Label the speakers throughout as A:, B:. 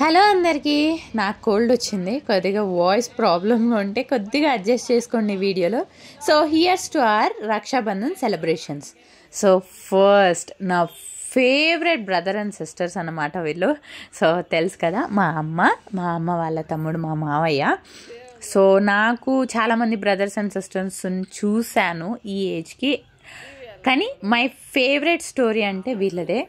A: Hello అందరికీ. నాకు cold వచ్చింది, కొద్దిగా వాయిస్ ప్రాబ్లమ్గా ఉంటే కొద్దిగా అడ్జస్ట్ చేసుకోండి వీడియోలో. So here's to our Rakshabandhan celebrations. So first నా ఫేవరెట్ బ్రదర్ అండ్ సిస్టర్స్ అన్నమాట వీళ్ళు. సో తెలుసు కదా, మా అమ్మ వాళ్ళ తమ్ముడు మా మావయ్య. సో నాకు చాలామంది బ్రదర్స్ అండ్ సిస్టర్స్ చూశాను ఈ ఏజ్కి, కానీ మై ఫేవరెట్ స్టోరీ అంటే వీళ్ళదే.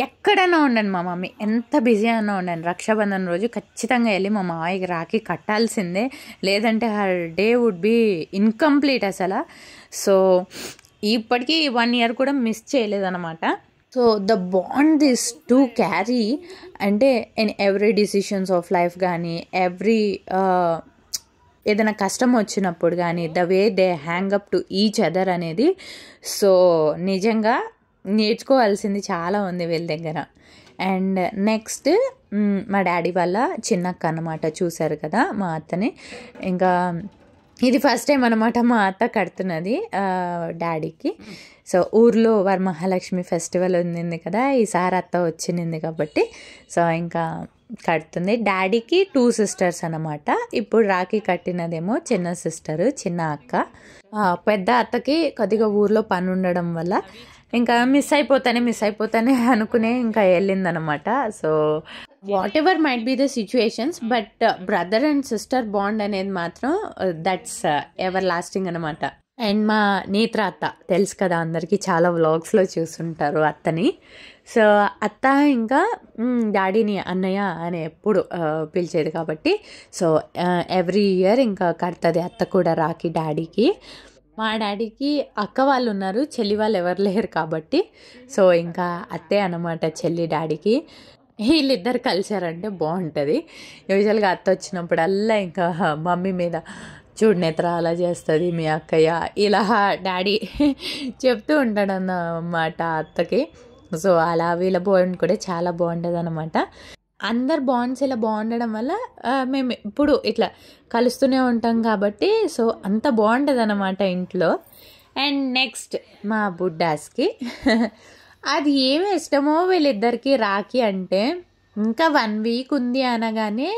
A: ఎక్కడన్నా ఉండండి, మా మమ్మీ ఎంత బిజీ అన్నా ఉండండి, రక్షాబంధన్ రోజు ఖచ్చితంగా వెళ్ళి మా మావయ్యకి రాఖీ కట్టాల్సిందే, లేదంటే her day would be incomplete అసలు. సో ఇప్పటికీ 1 year కూడా మిస్ చేయలేదన్నమాట. So the bond this to carry అంటే in every decisions of life కానీ, ఎవ్రీ ఏదైనా కష్టం వచ్చినప్పుడు కానీ, the way they hang up to each other అనేది సో నిజంగా నేర్చుకోవాల్సింది చాలా ఉంది వీళ్ళ దగ్గర. అండ్ నెక్స్ట్ మా డాడీ వాళ్ళ చిన్నక్క అన్నమాట, చూశారు కదా మా అత్తని. ఇంకా ఇది ఫస్ట్ టైం అనమాట మా అత్త కడుతున్నది డాడీకి. సో ఊర్లో వరమహాలక్ష్మి ఫెస్టివల్ ఉంది కదా, ఈసారి అత్త వచ్చింది కాబట్టి సో ఇంకా కడుతుంది. డాడీకి 2 sisters అన్నమాట. ఇప్పుడు రాఖీ కట్టినదేమో చిన్న సిస్టర్, చిన్న అక్క. పెద్ద అత్తకి కొద్దిగా ఊర్లో పని ఉండడం వల్ల ఇంకా మిస్ అయిపోతానే అనుకునే ఇంకా వెళ్ళిందనమాట. So whatever might be the situations, but brother and sister bond అనేది మాత్రం దట్స్ ఎవర్ లాస్టింగ్ అనమాట. అండ్ మా నేత్ర అత్త తెలుసు కదా అందరికీ, చాలా వ్లాగ్స్లో చూస్తుంటారు అత్తని. సో అత్త ఇంకా డాడీని అన్నయ్య అని ఎప్పుడు పిలిచేది కాబట్టి సో ఎవ్రీ ఇయర్ ఇంకా కడుతుంది అత్త కూడా రాఖీ డాడీకి. మా డాడీకి అక్క వాళ్ళు ఉన్నారు, చెల్లి వాళ్ళు ఎవరు లేరు కాబట్టి సో ఇంకా అత్తే అన్నమాట చెల్లి డాడీకి. వీళ్ళిద్దరు కలిసారంటే బాగుంటుంది. యూజువల్గా అత్త వచ్చినప్పుడల్లా ఇంకా మమ్మీ మీద చూడు నేత్ర అలా చేస్తుంది మీ అక్కయ్య, ఇలా డాడీ చెప్తూ ఉంటాడు అన్నమాట అత్తకి. సో అలా వీళ్ళ బాండ్ కూడా చాలా బాగుంటుంది అనమాట. అందరు బాండ్స్ ఇలా బాగుండడం వల్ల మేము ఇప్పుడు ఇట్లా కలుస్తూనే ఉంటాం కాబట్టి సో అంత బాగుంటుంది అన్నమాట ఇంట్లో. అండ్ నెక్స్ట్ మా బుడ్డాస్కి అది ఏమి ఇష్టమో వీళ్ళిద్దరికి రాఖీ అంటే. ఇంకా 1 week ఉంది అనగానే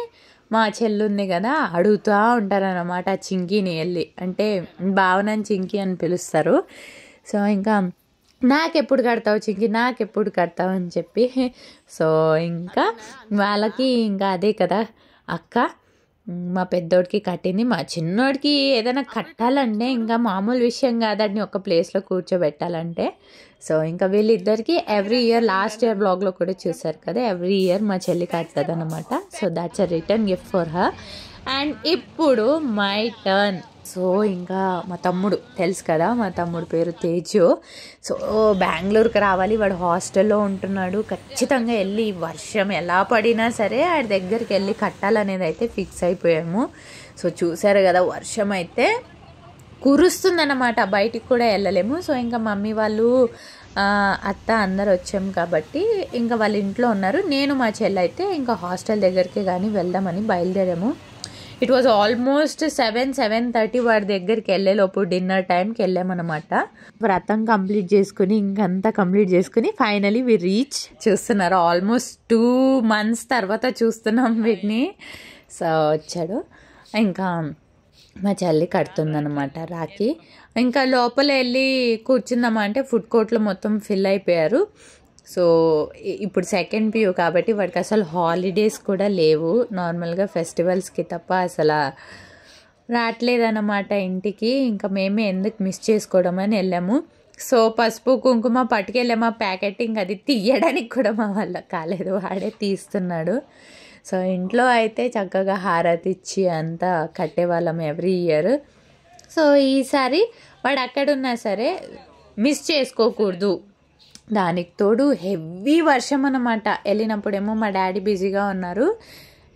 A: మా చెల్లుంది కదా అడుగుతూ ఉంటారన్నమాట చింకీని వెళ్ళి, అంటే భావనని చింకీ అని పిలుస్తారు. సో ఇంకా నాకెప్పుడు కడతావు అని చెప్పి సో ఇంకా వాళ్ళకి ఇంకా అదే కదా అక్క. మా పెద్దోడికి కట్టింది, మా చిన్నోడికి ఏదైనా కట్టాలంటే ఇంకా మామూలు విషయం కాదండి ఒక ప్లేస్లో కూర్చోబెట్టాలంటే. సో ఇంకా వీళ్ళిద్దరికి ఎవ్రీ ఇయర్, లాస్ట్ ఇయర్ బ్లాగ్లో కూడా చూసారు కదా, ఎవ్రీ ఇయర్ మా చెల్లి కడుతుంది అనమాట. So that's a return gift for her. And ఇప్పుడు మై టర్న్. సో ఇంకా మా తమ్ముడు తెలుసు కదా, మా తమ్ముడు పేరు తేజు. సో బెంగళూరుకి రావాలి, వాడు హాస్టల్లో ఉంటున్నాడు. ఖచ్చితంగా వెళ్ళి వర్షం ఎలా పడినా సరే ఆడి దగ్గరికి వెళ్ళి కట్టాలనేది అయితే ఫిక్స్ అయిపోయాము. సో చూసారు కదా వర్షం అయితే కురుస్తుందన్నమాట, బయటికి కూడా వెళ్ళలేము. సో ఇంకా మమ్మీ వాళ్ళు అత్త అందరు వచ్చాము కాబట్టి ఇంకా వాళ్ళ ఇంట్లో ఉన్నారు. నేను మా చెల్లి అయితే ఇంకా హాస్టల్ దగ్గరికి కానీ వెళ్దామని బయలుదేరాము. ఇట్ వాజ్ ఆల్మోస్ట్ 7-7:30 వాడి దగ్గరికి వెళ్ళేలోపు డిన్నర్ టైంకి వెళ్ళామన్నమాట. వ్రతం కంప్లీట్ చేసుకుని ఫైనలీ వి రీచ్. చూస్తున్నారు ఆల్మోస్ట్ 2 months తర్వాత చూస్తున్నాం వీటిని. సో వచ్చాడు, ఇంకా మా చెల్లి కడుతుందన్నమాట రాఖీ. ఇంకా లోపల వెళ్ళి కూర్చుందామా అంటే ఫుడ్ కోర్ట్లో మొత్తం ఫిల్ అయిపోయారు. సో ఇప్పుడు సెకండ్ PU కాబట్టి వాడికి అసలు హాలిడేస్ కూడా లేవు, నార్మల్గా ఫెస్టివల్స్కి తప్ప అసలు రావట్లేదన్నమాట ఇంటికి. ఇంకా మేమే ఎందుకు మిస్ చేసుకోవడం అని వెళ్ళాము. సో పసుపు కుంకుమ పట్టుకెళ్ళాము ఆ ప్యాకెట్, ఇంకా అది తీయడానికి కూడా మా వల్ల కాలేదు, వాడే తీస్తున్నాడు. సో ఇంట్లో అయితే చక్కగా హారతి ఇచ్చి అంతా కట్టేవాళ్ళం ఎవ్రీ ఇయర్. సో ఈసారి వాడు అక్కడున్నా సరే మిస్ చేసుకోకూడదు. దానికి తోడు హెవీ వర్షం అన్నమాట. వెళ్ళినప్పుడేమో మా డాడీ బిజీగా ఉన్నారు,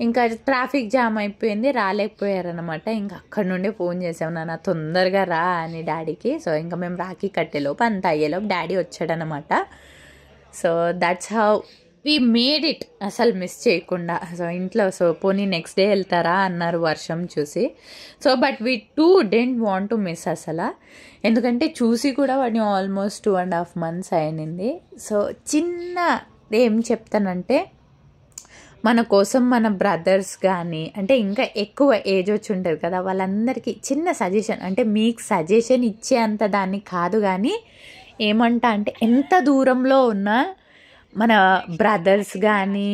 A: ఇంకా ట్రాఫిక్ జామ్ అయిపోయింది, రాలేకపోయారనమాట. ఇంకా అక్కడ నుండే ఫోన్ చేసాము, నాన్న తొందరగా రా అని డాడీకి. సో ఇంకా మేము రాఖీ కట్టేలోపు అంత అయ్యేలోపు డాడీ వచ్చాడనమాట. So that's how we made it, అసలు మిస్ చేయకుండా. సో ఇంట్లో సో పోనీ నెక్స్ట్ డే వెళ్తారా అన్నారు వర్షం చూసి. So but we too didn't want to miss అసలు, ఎందుకంటే చూసి కూడా వాడిని ఆల్మోస్ట్ 2.5 months అయింది. సో చిన్న ఏం చెప్తానంటే మన కోసం మన బ్రదర్స్ కానీ అంటే ఇంకా ఎక్కువ ఏజ్ వచ్చి ఉంటుంది కదా, వాళ్ళందరికీ చిన్న సజెషన్, అంటే మీకు సజెషన్ ఇచ్చే అంత దాన్ని కాదు, కానీ ఏమంటా అంటే ఎంత దూరంలో ఉన్నా మన బ్రదర్స్ కానీ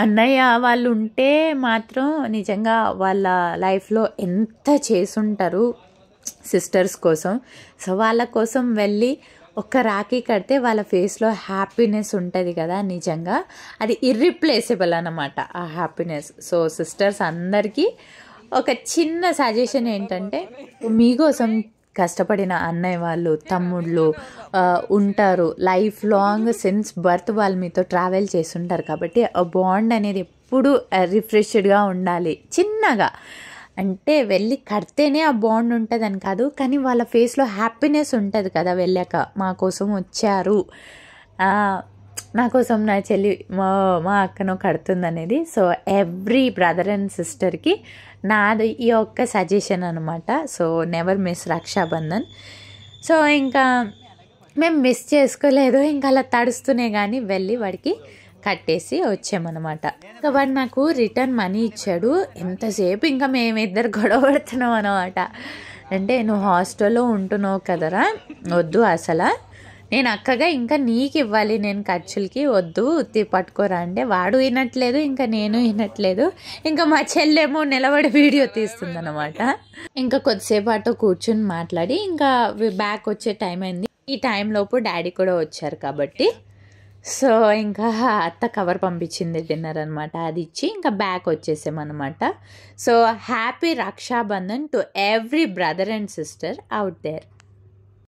A: అన్నయ్య వాళ్ళు ఉంటే మాత్రం నిజంగా వాళ్ళ లైఫ్లో ఎంత చేసుంటారు సిస్టర్స్ కోసం. సో వాళ్ళ కోసం వెళ్ళి ఒక్క రాఖీ కడితే వాళ్ళ ఫేస్లో హ్యాపీనెస్ ఉంటుంది కదా, నిజంగా అది ఇర్రిప్లేసబుల్ అన్నమాట ఆ హ్యాపీనెస్. సో సిస్టర్స్ అందరికీ ఒక చిన్న సజెషన్ ఏంటంటే, మీకోసం కష్టపడిన అన్నయ్య వాళ్ళు తమ్ముళ్ళు ఉంటారు, లైఫ్ లాంగ్ సిన్స్ బర్త్ వాళ్ళు మీతో ట్రావెల్ చేస్తుంటారు, కాబట్టి ఆ బాండ్ అనేది ఎప్పుడు రిఫ్రెష్డ్గా ఉండాలి. చిన్నగా అంటే వెళ్ళి కడితేనే ఆ బాండ్ ఉంటుంది అని కాదు, కానీ వాళ్ళ ఫేస్లో హ్యాపీనెస్ ఉంటుంది కదా వెళ్ళాక, మా కోసం వచ్చారు, నా కోసం నా చెల్లి మా అక్కను కడుతుంది అనేది. సో ఎవ్రీ బ్రదర్ అండ్ సిస్టర్కి నాది ఈ ఒక్క సజెషన్ అనమాట. So never miss Rakshabandhan. So ఇంకా మేము మిస్ చేసుకోలేదు, ఇంకా అలా తడుస్తూనే కానీ వెళ్ళి వాడికి కట్టేసి వచ్చామన్నమాట. ఇంకా వాడు నాకు రిటర్న్ మనీ ఇచ్చాడు. ఎంతసేపు ఇంకా మేమిద్దరు గొడవ పడుతున్నాం అనమాట. అంటే నువ్వు హాస్టల్లో ఉంటున్నావు కదరా, వద్దు అసలు, నేను అక్కగా ఇంకా నీకు ఇవ్వాలి నేను ఖర్చులకి, వద్దు పట్టుకోరా అంటే వాడు వినట్లేదు, ఇంకా నేను వినట్లేదు. ఇంకా మా చెల్లెమో నిలబడి వీడియో తీస్తుందన్నమాట. ఇంకా కొద్దిసేపు అటు కూర్చుని మాట్లాడి ఇంకా బ్యాక్ వచ్చే టైం అయింది. ఈ టైంలోపు డాడీ కూడా వచ్చారు కాబట్టి సో ఇంకా అత్త కవర్ పంపించింది డిన్నర్ అనమాట, అది ఇచ్చి ఇంకా back వచ్చేసామన్నమాట. So happy Rakshabandhan to every brother and sister out there.